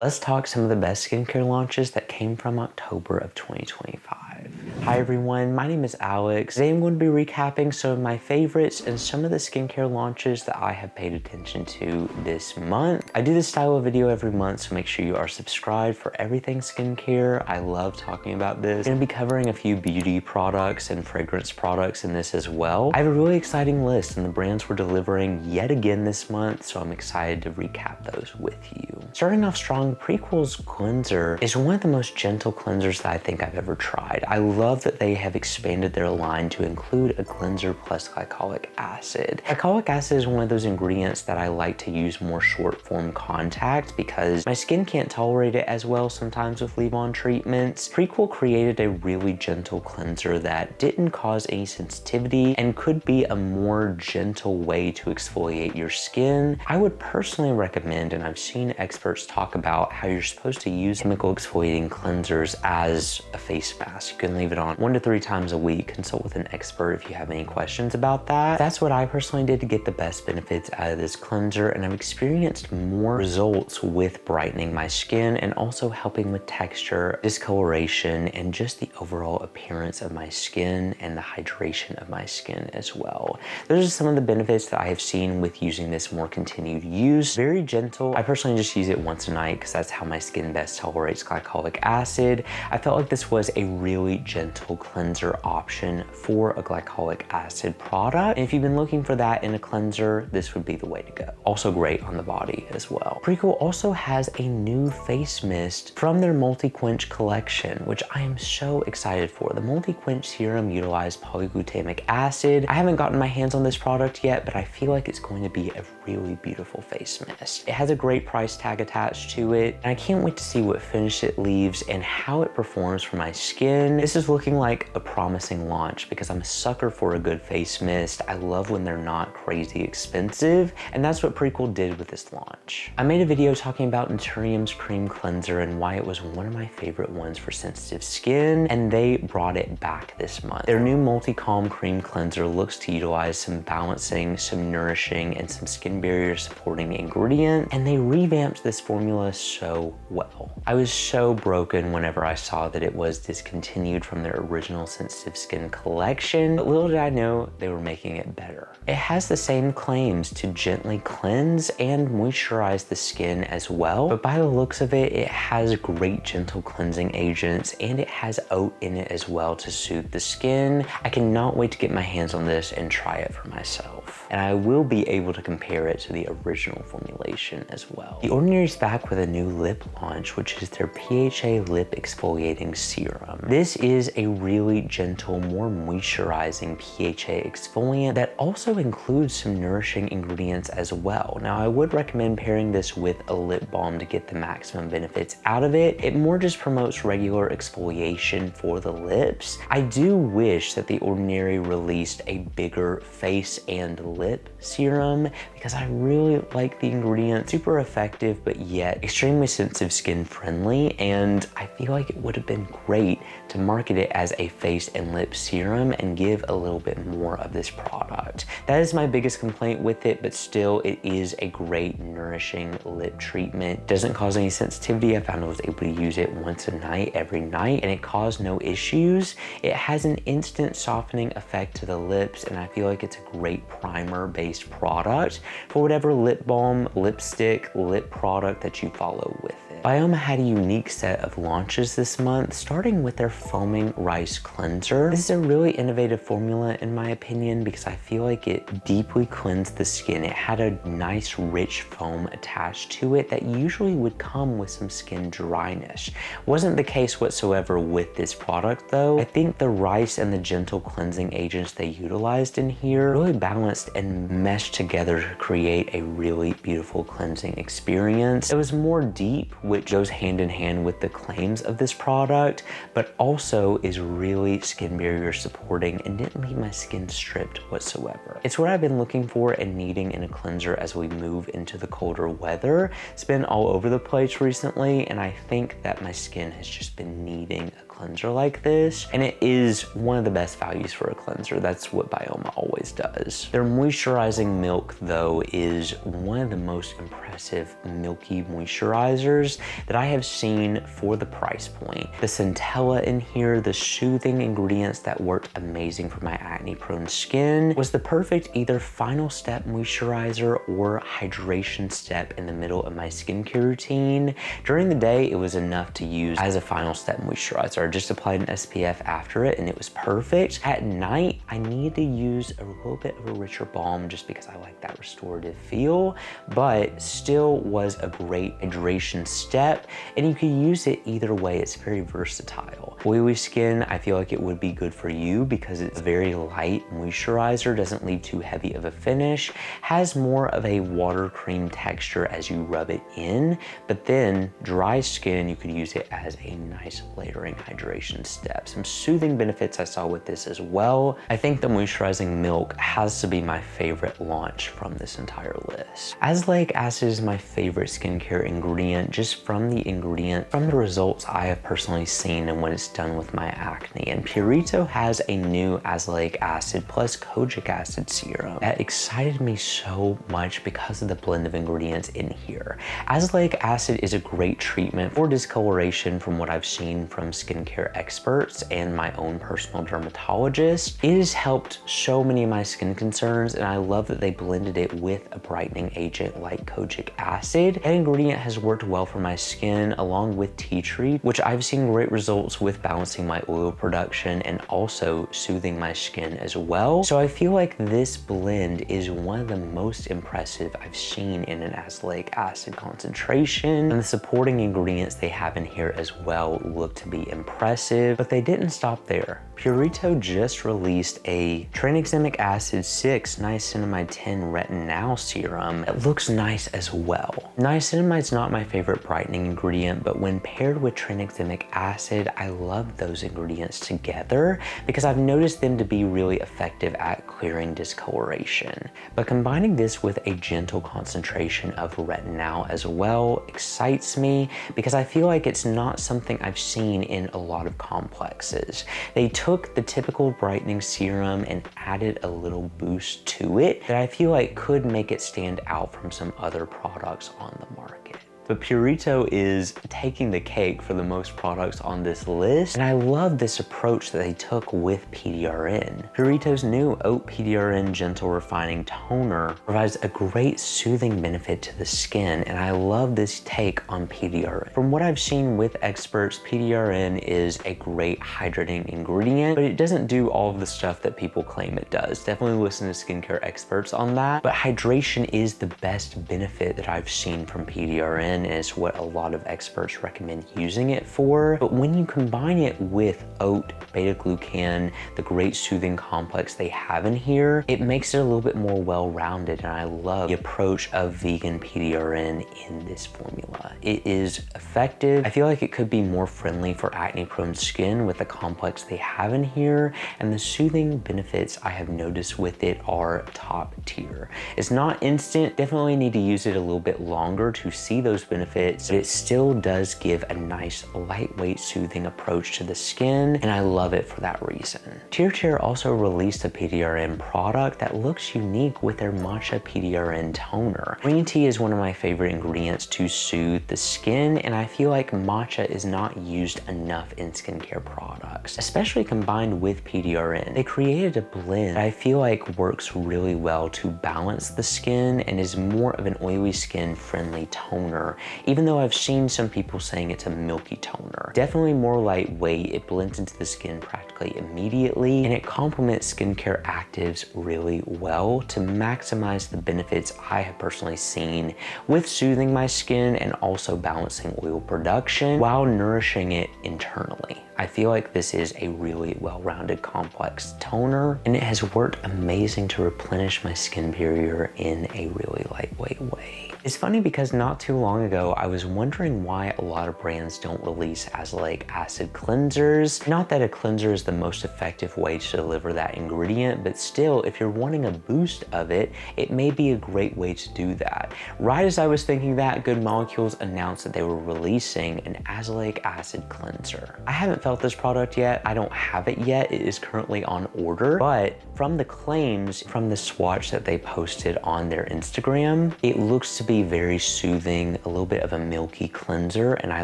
Let's talk some of the best skincare launches that came from October of 2025. Hi everyone, my name is Alex. Today I'm going to be recapping some of my favorites and some of the skincare launches that I have paid attention to this month. I do this style of video every month, so make sure you are subscribed for everything skincare. I love talking about this. I'm going to be covering a few beauty products and fragrance products in this as well. I have a really exciting list and the brands we're delivering yet again this month, so I'm excited to recap those with you. Starting off strong, Prequel's cleanser is one of the most gentle cleansers that I think I've ever tried. I love that they have expanded their line to include a cleanser plus glycolic acid. Glycolic acid is one of those ingredients that I like to use more short form contact because my skin can't tolerate it as well sometimes with leave-on treatments. Prequel created a really gentle cleanser that didn't cause any sensitivity and could be a more gentle way to exfoliate your skin. I would personally recommend, and I've seen experts talk about how you're supposed to use chemical exfoliating cleansers as a face mask. You can leave it on 1 to 3 times a week. Consult with an expert if you have any questions about that. That's what I personally did to get the best benefits out of this cleanser, and I've experienced more results with brightening my skin and also helping with texture, discoloration, and just the overall appearance of my skin and the hydration of my skin as well. Those are some of the benefits that I have seen with using this more continued use. Very gentle. I personally just use it once a night because that's how my skin best tolerates glycolic acid. I felt like this was a really gentle cleanser option for a glycolic acid product. And if you've been looking for that in a cleanser, this would be the way to go. Also great on the body as well. Prequel also has a new face mist from their multi-quench collection, which I am so excited for. The multi-quench serum utilized polyglutamic acid. I haven't gotten my hands on this product yet, but I feel like it's going to be a really beautiful face mist. It has a great price tag attached to it, and I can't wait to see what finish it leaves and how it performs for my skin. This is looking like a promising launch because I'm a sucker for a good face mist. I love when they're not crazy expensive, and that's what Prequel did with this launch. I made a video talking about Naturium's cream cleanser and why it was one of my favorite ones for sensitive skin, and they brought it back this month. Their new multi-calm cream cleanser looks to utilize some balancing, some nourishing, and some skin barrier supporting ingredient, and they revamped this formula so well. I was so broken whenever I saw that it was discontinued from their original sensitive skin collection, but little did I know they were making it better. It has the same claims to gently cleanse and moisturize the skin as well, but by the looks of it, it has great gentle cleansing agents and it has oat in it as well to soothe the skin. I cannot wait to get my hands on this and try it for myself. And I will be able to compare it to the original formulation as well. The Ordinary's back with a new lip launch, which is their PHA lip exfoliating serum. This is a really gentle, more moisturizing PHA exfoliant that also includes some nourishing ingredients as well. Now, I would recommend pairing this with a lip balm to get the maximum benefits out of it. It more just promotes regular exfoliation for the lips. I do wish that the Ordinary released a bigger face and lip serum because I really like the ingredient. Super effective, but yet extremely sensitive skin friendly, and I feel like it would have been great to market it as a face and lip serum and give a little bit more of this product. That is my biggest complaint with it, but still it is a great nourishing lip treatment. Doesn't cause any sensitivity. I found I was able to use it once a night, every night, and it caused no issues. It has an instant softening effect to the lips, and I feel like it's a great primer based product for whatever lip balm, lipstick, lip product that you follow with it. Byoma had a unique set of launches this month, starting with their foaming rice cleanser. This is a really innovative formula in my opinion because I feel like it deeply cleansed the skin. It had a nice rich foam attached to it that usually would come with some skin dryness. Wasn't the case whatsoever with this product though. I think the rice and the gentle cleansing agents they utilized in here really balanced and meshed together to create a really beautiful cleansing experience. It was more deep, which goes hand in hand with the claims of this product, but also is really skin barrier supporting and didn't leave my skin stripped whatsoever. It's what I've been looking for and needing in a cleanser as we move into the colder weather. It's been all over the place recently, and I think that my skin has just been needing a cleanser like this, and it is one of the best values for a cleanser. That's what Byoma always does. Their moisturizing milk, though, is one of the most impressive milky moisturizers that I have seen for the price point. The centella in here, the soothing ingredients that worked amazing for my acne-prone skin, was the perfect either final step moisturizer or hydration step in the middle of my skincare routine. During the day, it was enough to use as a final step moisturizer. I just applied an SPF after it and it was perfect. At night, I needed to use a little bit of a richer balm just because I like that restorative feel, but still was a great hydration step, and you can use it either way. It's very versatile. Oily skin, I feel like it would be good for you because it's a very light moisturizer, doesn't leave too heavy of a finish, has more of a water cream texture as you rub it in, but then dry skin, you could use it as a nice layering hydration step. Some soothing benefits I saw with this as well. I think the moisturizing milk has to be my favorite launch from this entire list. Azelaic acid is my favorite skincare ingredient just from the results I have personally seen and what it's done with my acne. And Purito has a new azelaic acid plus kojic acid serum that excited me so much because of the blend of ingredients in here. Azelaic acid is a great treatment for discoloration from what I've seen from skincare experts and my own personal dermatologist. It has helped so many of my skin concerns, and I love that they blended it with a brightening agent like kojic acid. That ingredient has worked well for my skin along with tea tree, which I've seen great results with balancing my oil production and also soothing my skin as well. So I feel like this blend is one of the most impressive I've seen in an azelaic acid concentration, and the supporting ingredients they have in here as well look to be impressive, but they didn't stop there. Purito just released a tranexamic acid 6 niacinamide 10 retinol serum that looks nice as well. Niacinamide's not my favorite brightening ingredient, but when paired with tranexamic acid, I love those ingredients together because I've noticed them to be really effective at clearing discoloration. But combining this with a gentle concentration of retinol as well excites me because I feel like it's not something I've seen in a lot of complexes. They took the typical brightening serum and added a little boost to it that I feel like could make it stand out from some other products on the market. But Purito is taking the cake for the most products on this list, and I love this approach that they took with pdrn. Purito's new Oat pdrn Gentle Refining Toner provides a great soothing benefit to the skin, and I love this take on pdrn. From what I've seen with experts, pdrn is a great hydrating ingredient, but it doesn't do all of the stuff that people claim it does. Definitely listen to skincare experts on that, but hydration is the best benefit that I've seen from pdrn, is what a lot of experts recommend using it for. But when you combine it with oat, beta-glucan, the great soothing complex they have in here, it makes it a little bit more well-rounded, and I love the approach of vegan pdrn in this formula. It is effective. I feel like it could be more friendly for acne-prone skin with the complex they have in here, and the soothing benefits I have noticed with it are top tier. It's not instant, definitely need to use it a little bit longer to see those benefits, but it still does give a nice lightweight soothing approach to the skin, and I love it for that reason. Tirtir also released a pdrn product that looks unique with their matcha pdrn toner. Green tea is one of my favorite ingredients to soothe the skin, and I feel like matcha is not used enough in skincare products, especially combined with pdrn. They created a blend that I feel like works really well to balance the skin and is more of an oily skin friendly toner, even though I've seen some people saying it's a milky toner. Definitely more lightweight, it blends into the skin practically immediately, and it complements skincare actives really well to maximize the benefits I have personally seen with soothing my skin and also balancing oil production while nourishing it internally. I feel like this is a really well-rounded complex toner, and it has worked amazing to replenish my skin barrier in a really lightweight way. It's funny because not too long long ago, I was wondering why a lot of brands don't release azelaic acid cleansers. Not that a cleanser is the most effective way to deliver that ingredient, but still, if you're wanting a boost of it, it may be a great way to do that. Right as I was thinking that, Good Molecules announced that they were releasing an azelaic acid cleanser. I haven't felt this product yet. I don't have it yet. It is currently on order, but from the claims, from the swatch that they posted on their Instagram, it looks to be very soothing, a little bit of a milky cleanser, and I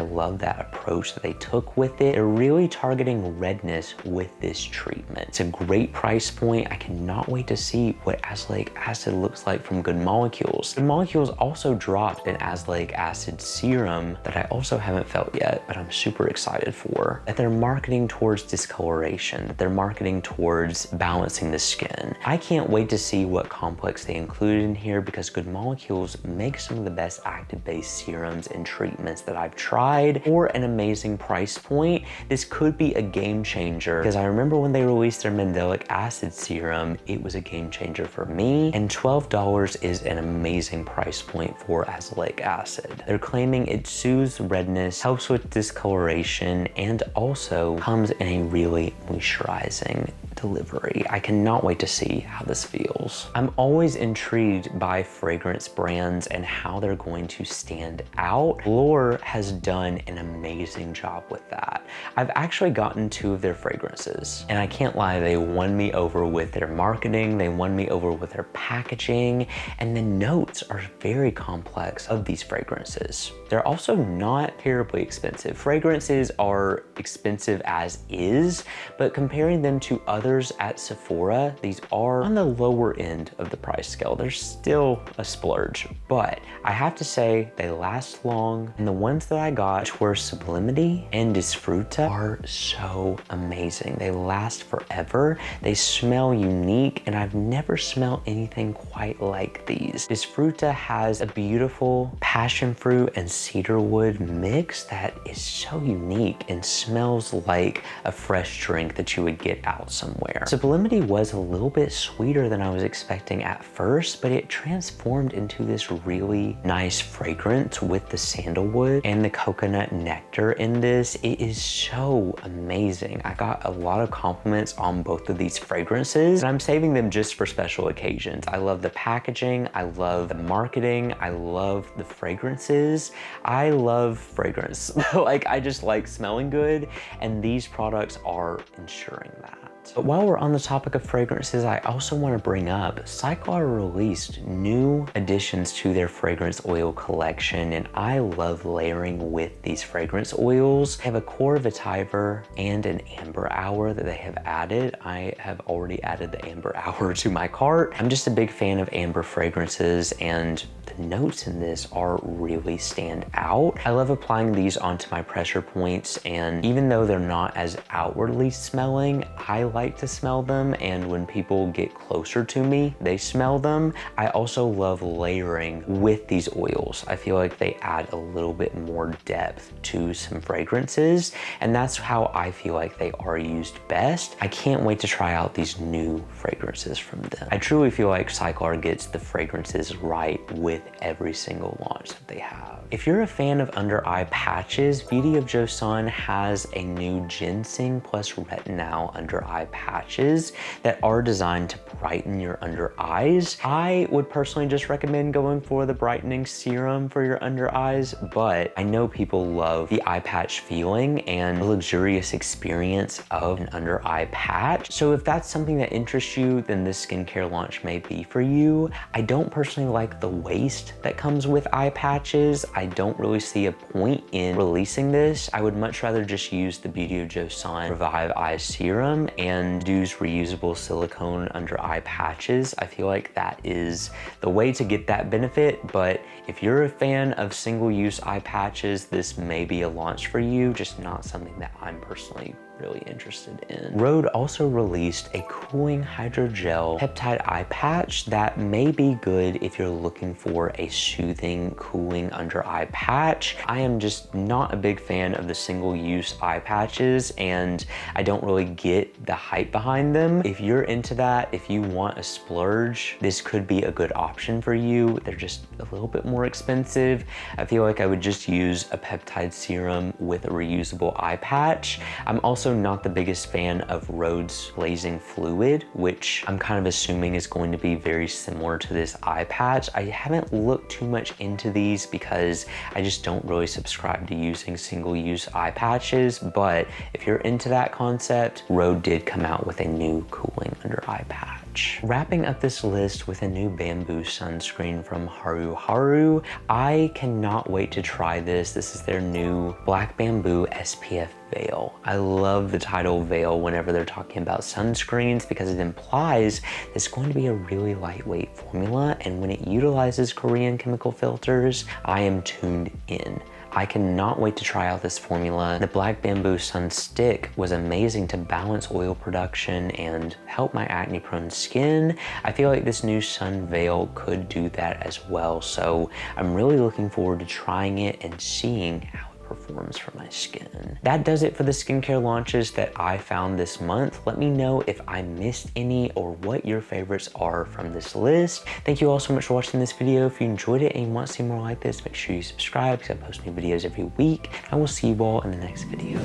love that approach that they took with it. They're really targeting redness with this treatment. It's a great price point. I cannot wait to see what azelaic acid looks like from Good Molecules. Good Molecules also dropped an azelaic acid serum that I also haven't felt yet, but I'm super excited for. That they're marketing towards discoloration, that they're marketing towards balancing the skin. I can't wait to see what complex they included in here because Good Molecules make some of the best active-based serums and treatments that I've tried for an amazing price point. This could be a game changer because I remember when they released their mandelic acid serum, it was a game changer for me, and $12 is an amazing price point for azelaic acid. They're claiming it soothes redness, helps with discoloration, and also comes in a really moisturizing delivery. I cannot wait to see how this feels. I'm always intrigued by fragrance brands and how they're going to stand out. Lure has done an amazing job with that. I've actually gotten 2 of their fragrances, and I can't lie, they won me over with their marketing, they won me over with their packaging, and the notes are very complex of these fragrances. They're also not terribly expensive. Fragrances are expensive as is, but comparing them to others at Sephora, these are on the lower end of the price scale. They're still a splurge, but I have to say they last long, and the ones that I got, which were Sublimity and Disfruta, are so amazing. They last forever. They smell unique, and I've never smelled anything quite like these. Disfruta has a beautiful passion fruit and cedarwood mix that is so unique and smells like a fresh drink that you would get out somewhere. Sublimity was a little bit sweeter than I was expecting at first, but it transformed into this really nice fragrance with the sandalwood and the coconut nectar in this. It is so amazing. I got a lot of compliments on both of these fragrances, and I'm saving them just for special occasions. I love the packaging, I love the marketing, I love the fragrances. I love fragrance. Like, I just like smelling good, and these products are ensuring that. But while we're on the topic of fragrances, I also want to bring up Cyklar released new additions to their fragrance oil collection, and I love layering with these fragrance oils. They have a core vetiver and an amber hour that they have added. I have already added the amber hour to my cart. I'm just a big fan of amber fragrances, and the notes in this are really stand out. I love applying these onto my pressure points, and even though they're not as outwardly smelling, I like to smell them, and when people get closer to me, they smell them. I also love layering with these oils. I feel like they add a little bit more depth to some fragrances, and that's how I feel like they are used best. I can't wait to try out these new fragrances from them. I truly feel like Cyklar gets the fragrances right with every single launch that they have. If you're a fan of under eye patches, Beauty of Joseon has a new ginseng plus retinol under eye patches that are designed to brighten your under eyes. I would personally just recommend going for the brightening serum for your under eyes, but I know people love the eye patch feeling and the luxurious experience of an under eye patch. So if that's something that interests you, then this skincare launch may be for you. I don't personally like the waste that comes with eye patches. I don't really see a point in releasing this. I would much rather just use the Beauty of Joseon Revive Eye Serum and use reusable silicone under eye patches. I feel like that is the way to get that benefit, but if you're a fan of single-use eye patches, this may be a launch for you, just not something that I'm personally really interested in. Rhode also released a cooling hydrogel peptide eye patch that may be good if you're looking for a soothing, cooling under eye patch. I am just not a big fan of the single-use eye patches, and I don't really get the hype behind them. If you're into that, if you want a splurge, this could be a good option for you. They're just a little bit more expensive. I feel like I would just use a peptide serum with a reusable eye patch. I'm also not the biggest fan of Rhode's glazing fluid, which I'm kind of assuming is going to be very similar to this eye patch. I haven't looked too much into these because I just don't really subscribe to using single-use eye patches, but if you're into that concept, Rhode did come out with a new cooling under eye patch. Wrapping up this list with a new bamboo sunscreen from Haruharu. I cannot wait to try this. This is their new Black Bamboo SPF veil. I love the title veil whenever they're talking about sunscreens because it implies it's going to be a really lightweight formula, and when it utilizes Korean chemical filters, I am tuned in. I cannot wait to try out this formula. The Black Bamboo Sun Stick was amazing to balance oil production and help my acne-prone skin. I feel like this new Sun Veil could do that as well, so I'm really looking forward to trying it and seeing how performs for my skin. That does it for the skincare launches that I found this month. Let me know if I missed any or what your favorites are from this list. Thank you all so much for watching this video. If you enjoyed it and you want to see more like this, make sure you subscribe because I post new videos every week. I will see you all in the next video.